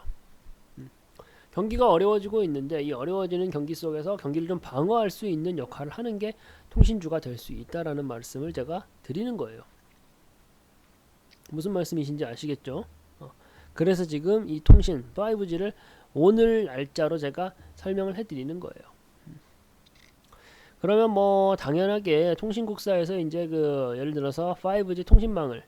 경기가 어려워지고 있는데 이 어려워지는 경기 속에서 경기를 좀 방어할 수 있는 역할을 하는 게 통신주가 될 수 있다라는 말씀을 제가 드리는 거예요. 무슨 말씀이신지 아시겠죠? 그래서 지금 이 통신 5G를 오늘 날짜로 제가 설명을 해드리는 거예요. 그러면 뭐 당연하게 통신국사에서 이제 그 예를 들어서 5G 통신망을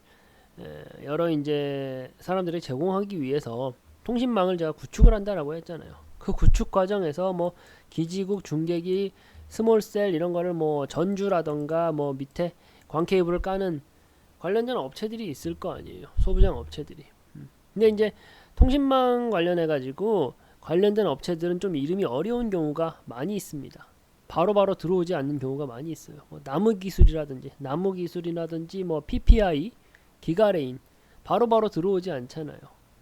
여러 이제 사람들이 제공하기 위해서 통신망을 제가 구축을 한다라고 했잖아요. 그 구축 과정에서 뭐 기지국, 중계기, 스몰셀 이런 거를 뭐 전주라던가 뭐 밑에 광케이블을 까는 관련된 업체들이 있을 거 아니에요. 소부장 업체들이. 근데 이제 통신망 관련해 가지고 관련된 업체들은 좀 이름이 어려운 경우가 많이 있습니다. 바로바로 들어오지 않는 경우가 많이 있어요. 뭐 나무기술이라든지 뭐 PPI, 기가레인 바로바로 들어오지 않잖아요.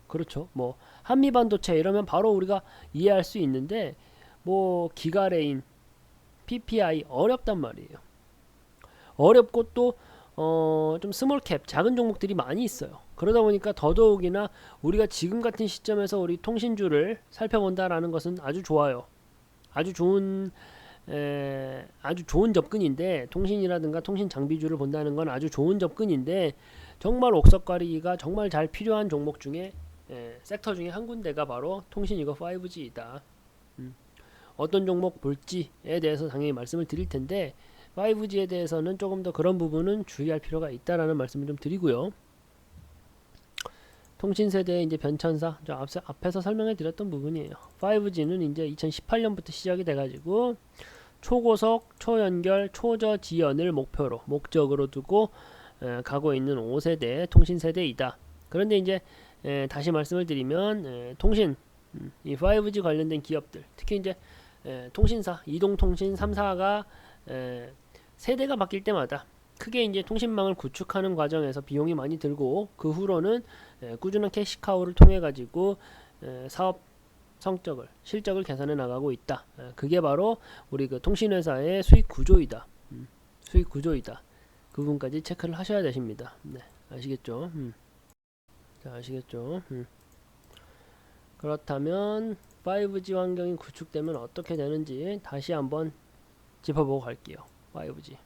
그렇죠. 뭐 한미반도체 이러면 바로 우리가 이해할 수 있는데 뭐 기가레인, PPI 어렵단 말이에요. 어렵고 또 좀 스몰캡 작은 종목들이 많이 있어요. 그러다 보니까 더더욱이나 우리가 지금 같은 시점에서 우리 통신주를 살펴본다라는 것은 아주 좋아요. 아주 좋은 접근인데 통신이라든가 통신 장비주를 본다는 건 아주 좋은 접근인데 정말 옥석 가리기가 정말 잘 필요한 종목 중에 섹터 중에 한 군데가 바로 통신이고 5G이다. 어떤 종목 볼지에 대해서 당연히 말씀을 드릴 텐데 5G에 대해서는 조금 더 그런 부분은 주의할 필요가 있다라는 말씀을 좀 드리고요. 통신 세대의 이제 변천사 앞에서 설명해 드렸던 부분이에요. 5G는 이제 2018년부터 시작이 돼가지고 초고속, 초연결, 초저지연을 목적으로 두고 가고 있는 5세대 통신 세대이다. 그런데 이제 다시 말씀을 드리면 통신 이 5G 관련된 기업들 특히 이제 통신사 이동통신 3사가 세대가 바뀔 때마다 크게 이제 통신망을 구축하는 과정에서 비용이 많이 들고 그 후로는 꾸준한 캐시카우를 통해 가지고 사업 성적을 실적을 개선해 나가고 있다. 그게 바로 우리 그 통신회사의 수익 구조이다. 수익 구조이다. 그 부분까지 체크를 하셔야 되십니다. 네, 아시겠죠? 자, 아시겠죠? 그렇다면 5G 환경이 구축되면 어떻게 되는지 다시 한번 짚어보고 갈게요. 5G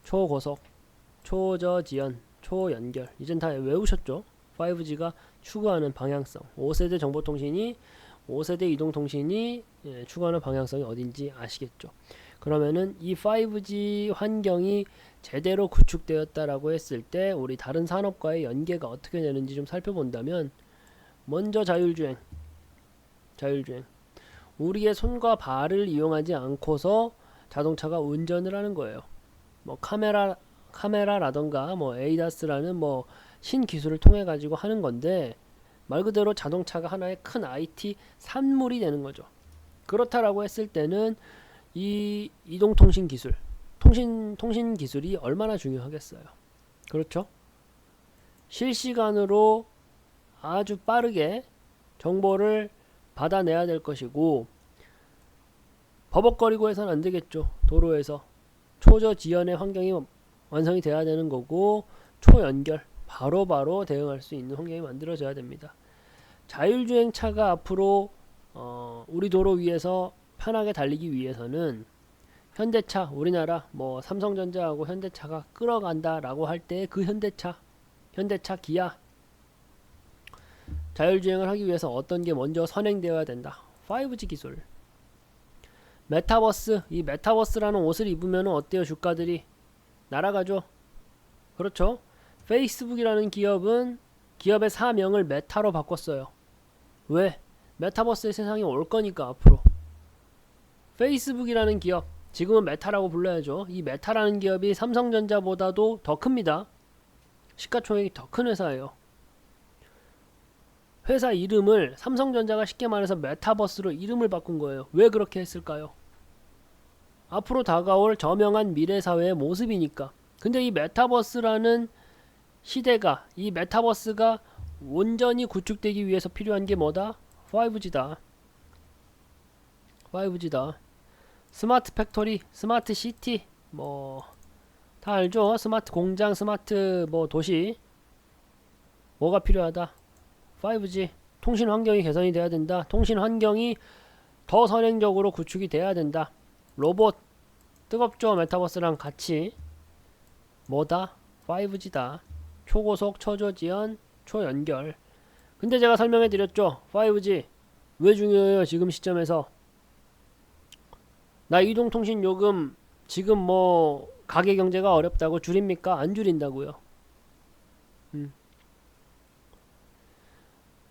초고속, 초저지연, 초연결 이젠 다 외우셨죠? 5G가 추구하는 방향성 5세대 정보통신이 5세대 이동통신이 추구하는 방향성이 어딘지 아시겠죠? 그러면은 이 5G 환경이 제대로 구축되었다라고 했을 때 우리 다른 산업과의 연계가 어떻게 되는지 좀 살펴본다면 먼저 자율주행 우리의 손과 발을 이용하지 않고서 자동차가 운전을 하는 거예요. 뭐 카메라라던가 뭐 에이다스라는 뭐 신기술을 통해 가지고 하는 건데 말 그대로 자동차가 하나의 큰 IT 산물이 되는 거죠. 그렇다라고 했을 때는 이 이동통신 기술, 통신 기술이 얼마나 중요하겠어요. 그렇죠? 실시간으로 아주 빠르게 정보를 받아내야 될 것이고, 버벅거리고 해서는 안 되겠죠. 도로에서 초저지연의 환경이 완성이 돼야 되는 거고, 초연결 바로바로 대응할 수 있는 환경이 만들어져야 됩니다. 자율주행차가 앞으로 우리 도로 위에서 편하게 달리기 위해서는 현대차, 우리나라 뭐 삼성전자하고 현대차가 끌어간다 라고 할 때 그 현대차, 기아 자율주행을 하기 위해서 어떤 게 먼저 선행되어야 된다. 5G 기술. 메타버스, 이 메타버스라는 옷을 입으면 어때요? 주가들이 날아가죠. 그렇죠. 페이스북이라는 기업은 기업의 사명을 메타로 바꿨어요. 왜? 메타버스의 세상이 올 거니까 앞으로. 페이스북이라는 기업, 지금은 메타라고 불러야죠. 이 메타라는 기업이 삼성전자보다도 더 큽니다. 시가총액이 더 큰 회사예요. 회사 이름을 삼성전자가 쉽게 말해서 메타버스로 이름을 바꾼 거예요. 왜 그렇게 했을까요? 앞으로 다가올 저명한 미래사회의 모습이니까. 근데 이 메타버스라는 시대가, 이 메타버스가 온전히 구축되기 위해서 필요한 게 뭐다? 5G다. 5G다. 스마트 팩토리, 스마트 시티, 뭐 다 알죠? 스마트 공장, 스마트 뭐 도시. 뭐가 필요하다? 5G. 통신 환경이 개선이 돼야 된다. 통신 환경이 더 선행적으로 구축이 돼야 된다. 로봇. 뜨겁죠? 메타버스랑 같이. 뭐다? 5G다. 초고속, 초저지연, 초연결. 근데 제가 설명해 드렸죠. 5G 왜 중요해요? 지금 시점에서. 나 이동통신 요금 지금 뭐 가계경제가 어렵다고 줄입니까? 안 줄인다고요.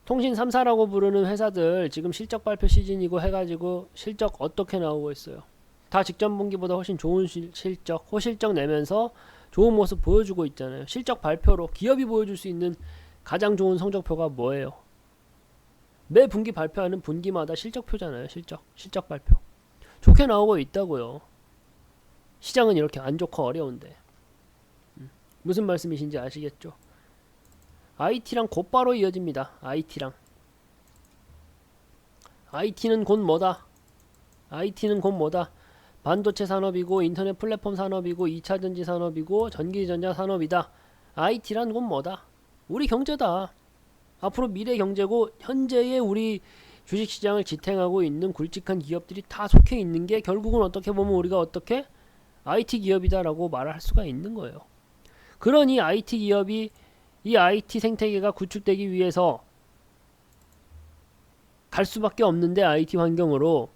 통신 3사라고 부르는 회사들 지금 실적 발표 시즌이고 해가지고 실적 어떻게 나오고 있어요? 다 직전 분기보다 훨씬 좋은 실적, 호실적 내면서 좋은 모습 보여주고 있잖아요. 실적 발표로 기업이 보여줄 수 있는 가장 좋은 성적표가 뭐예요? 매 분기 발표하는 분기마다 실적표잖아요. 실적 발표. 좋게 나오고 있다고요. 시장은 이렇게 안 좋고 어려운데. 무슨 말씀이신지 아시겠죠? IT랑 곧바로 이어집니다. IT는 곧 뭐다? 반도체 산업이고 인터넷 플랫폼 산업이고 2차전지 산업이고 전기전자 산업이다. IT란 곧 뭐다? 우리 경제다. 앞으로 미래 경제고 현재의 우리 주식시장을 지탱하고 있는 굵직한 기업들이 다 속해 있는 게 결국은 어떻게 보면 우리가 어떻게? IT 기업이다라고 말을 할 수가 있는 거예요. 그러니 IT 기업이 이 IT 생태계가 구축되기 위해서 갈 수밖에 없는데 IT 환경으로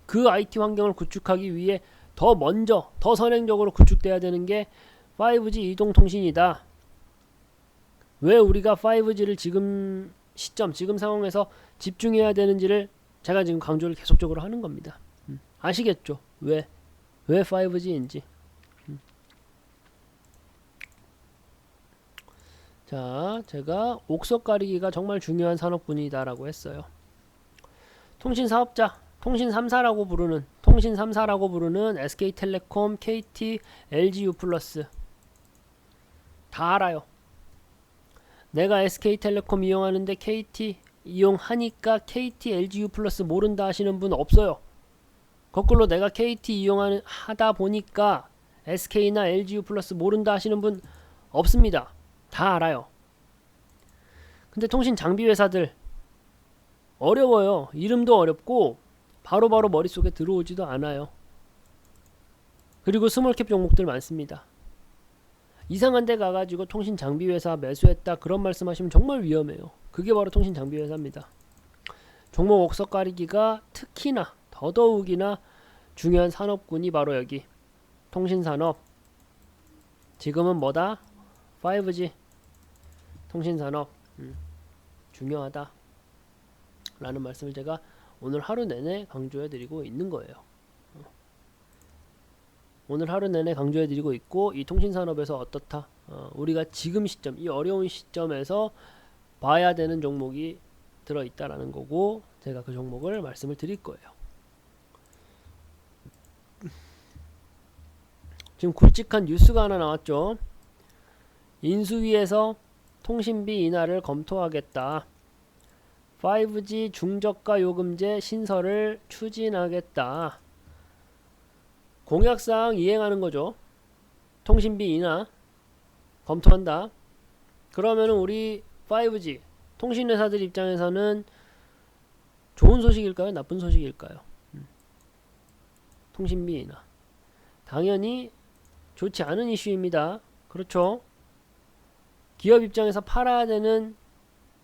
그 IT 환경을 구축하기 위해 더 먼저 더 선행적으로 구축돼야 되는 게 5G 이동통신이다. 왜 우리가 5G를 지금 시점, 지금 상황에서 집중해야 되는지를 제가 지금 강조를 계속적으로 하는 겁니다. 아시겠죠? 왜 5G인지. 자, 제가 옥석 가리기가 정말 중요한 산업군이다라고 했어요. 통신 사업자, 통신 3사라고 부르는 SK텔레콤, KT, LGU+. 다 알아요. 내가 SK텔레콤 이용하는데 KT 이용하니까 KT, LGU+ 모른다 하시는 분 없어요. 거꾸로 내가 KT 하다 보니까 SK나 LGU+ 모른다 하시는 분 없습니다. 다 알아요. 근데 통신 장비 회사들 어려워요. 이름도 어렵고 바로바로 머릿속에 들어오지도 않아요. 그리고 스몰캡 종목들 많습니다. 이상한 데 가가지고 통신 장비 회사 매수했다 그런 말씀하시면 정말 위험해요. 그게 바로 통신 장비 회사입니다. 종목 옥석 가리기가 특히나 더더욱이나 중요한 산업군이 바로 여기 통신산업. 지금은 뭐다? 5G 통신산업 중요하다 라는 말씀을 제가 오늘 하루 내내 강조해 드리고 있는 거예요. 오늘 하루 내내 강조해 드리고 있고, 이 통신산업에서 어떻다? 우리가 지금 시점, 이 어려운 시점에서 봐야 되는 종목이 들어있다라는 거고, 제가 그 종목을 말씀을 드릴 거예요. 지금 굵직한 뉴스가 하나 나왔죠. 인수위에서 통신비 인하를 검토하겠다. 5G 중저가 요금제 신설을 추진하겠다. 공약사항 이행하는 거죠. 통신비 인하 검토한다. 그러면은 우리 5G 통신회사들 입장에서는 좋은 소식일까요? 나쁜 소식일까요? 통신비 인하 당연히 좋지 않은 이슈입니다. 그렇죠? 기업 입장에서 팔아야 되는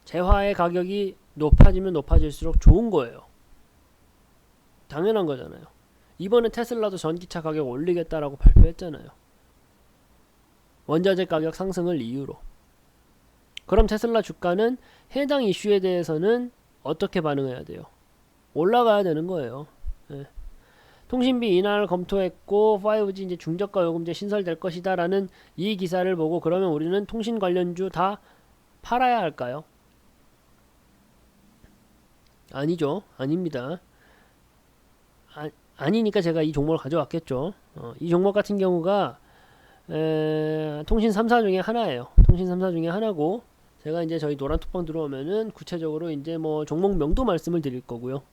재화의 가격이 높아지면 높아질수록 좋은 거예요. 당연한 거잖아요. 이번에 테슬라도 전기차 가격 올리겠다라고 발표했잖아요. 원자재 가격 상승을 이유로. 그럼 테슬라 주가는 해당 이슈에 대해서는 어떻게 반응해야 돼요? 올라가야 되는 거예요. 네. 통신비 인하를 검토했고 5G 이제 중저가 요금제 신설될 것이다 라는 이 기사를 보고 그러면 우리는 통신 관련주 다 팔아야 할까요? 아니죠. 아닙니다. 아니니까 제가 이 종목을 가져왔겠죠. 이 종목 같은 경우가 통신 3사 중에 하나예요. 통신 3사 중에 하나고 제가 이제 저희 노란톡방 들어오면은 구체적으로 이제 뭐 종목명도 말씀을 드릴 거고요.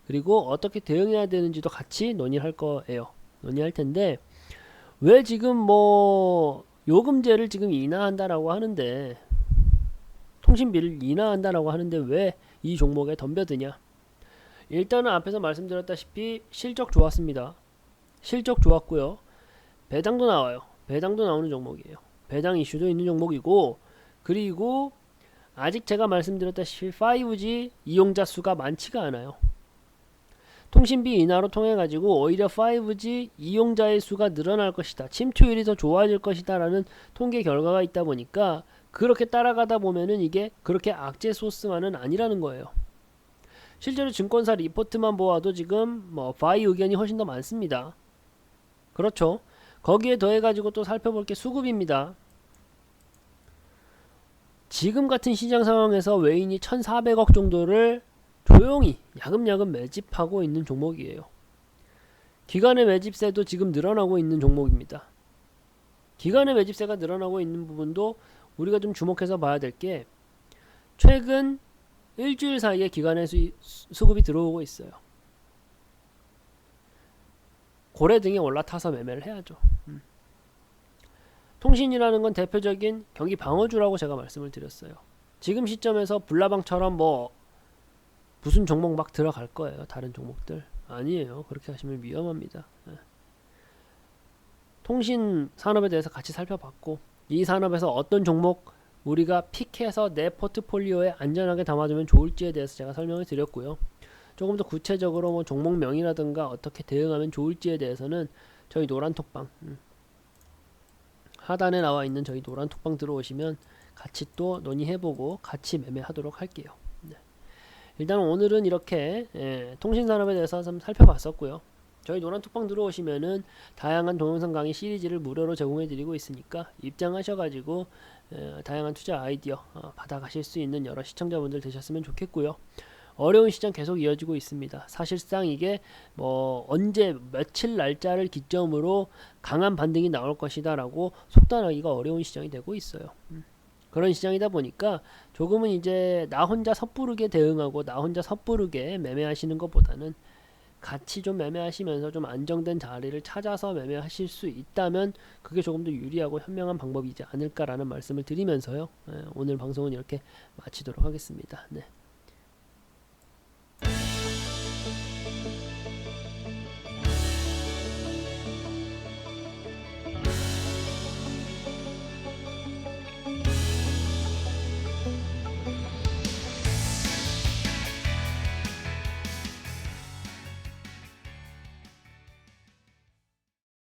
그리고 어떻게 대응해야 되는지도 같이 논의할 거예요. 논의할 텐데 왜 지금 뭐 요금제를 지금 인하한다라고 하는데 통신비를 인하한다라고 하는데 왜 이 종목에 덤벼드냐? 일단은 앞에서 말씀드렸다시피 실적 좋았습니다. 실적 좋았고요. 배당도 나와요. 배당도 나오는 종목이에요. 배당 이슈도 있는 종목이고 그리고 아직 제가 말씀드렸다시피 5G 이용자 수가 많지가 않아요. 통신비 인하로 통해 가지고 오히려 5G 이용자의 수가 늘어날 것이다. 침투율이 더 좋아질 것이다 라는 통계 결과가 있다 보니까 그렇게 따라가다 보면은 이게 그렇게 악재 소스만은 아니라는 거예요. 실제로 증권사 리포트만 보아도 지금 뭐 바이 의견이 훨씬 더 많습니다. 그렇죠. 거기에 더해 가지고 또 살펴볼 게 수급입니다. 지금 같은 시장 상황에서 외인이 1,400억 정도를 조용히 야금야금 매집하고 있는 종목이에요. 기관의 매집세도 지금 늘어나고 있는 종목입니다. 기관의 매집세가 늘어나고 있는 부분도 우리가 좀 주목해서 봐야 될 게 최근 일주일 사이에 기관의 수급이 들어오고 있어요. 고래 등에 올라타서 매매를 해야죠. 통신이라는 건 대표적인 경기 방어주라고 제가 말씀을 드렸어요. 지금 시점에서 불나방처럼 뭐 무슨 종목 막 들어갈 거예요. 다른 종목들 아니에요. 그렇게 하시면 위험합니다. 통신 산업에 대해서 같이 살펴봤고 이 산업에서 어떤 종목 우리가 픽해서 내 포트폴리오에 안전하게 담아두면 좋을지에 대해서 제가 설명을 드렸고요. 조금 더 구체적으로 뭐 종목명이라든가 어떻게 대응하면 좋을지에 대해서는 저희 노란톡방 하단에 나와 있는 저희 노란톡방 들어오시면 같이 또 논의해보고 같이 매매하도록 할게요. 네. 일단 오늘은 이렇게 통신산업에 대해서 좀 살펴봤었고요. 저희 노란톡방 들어오시면은 다양한 동영상 강의 시리즈를 무료로 제공해드리고 있으니까 입장하셔가지고 다양한 투자 아이디어 받아가실 수 있는 여러 시청자분들 되셨으면 좋겠고요. 어려운 시장 계속 이어지고 있습니다. 사실상 이게 뭐 언제 며칠 날짜를 기점으로 강한 반등이 나올 것이다 라고 속단하기가 어려운 시장이 되고 있어요. 그런 시장이다 보니까 조금은 이제 나 혼자 섣부르게 대응하고 나 혼자 섣부르게 매매하시는 것보다는 같이 좀 매매하시면서 좀 안정된 자리를 찾아서 매매하실 수 있다면 그게 조금 더 유리하고 현명한 방법이지 않을까라는 말씀을 드리면서요. 오늘 방송은 이렇게 마치도록 하겠습니다. 네.